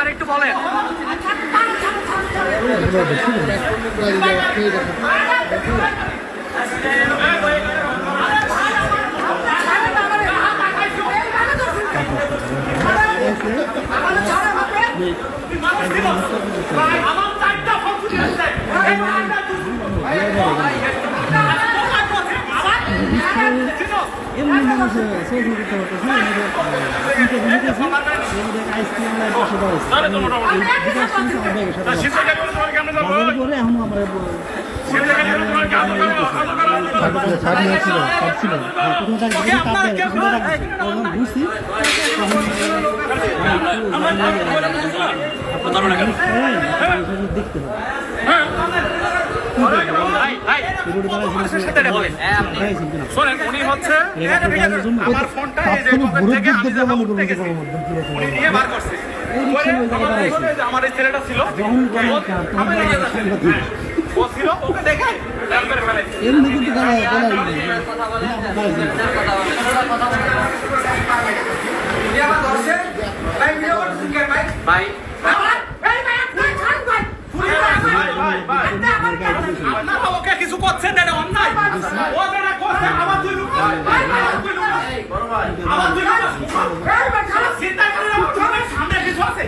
একটু বলেন এমনি মানুষে সেলফি করতে পারতেছে আইসক্রিম পরে এখন আমরা বুঝছি দেখতে উনি হচ্ছে আমার ফোনটা আমার এই ছেলেটা ছিল ও ছিল ওকে দেখে এমনি কিন্তু ভাই আপনারা ওকে কিছু করছেন না অন্যায় ও যেটা করছে আমার দুই লোক আমার দুই লোক চিন্তা করে আমার সামনে কিছু আছে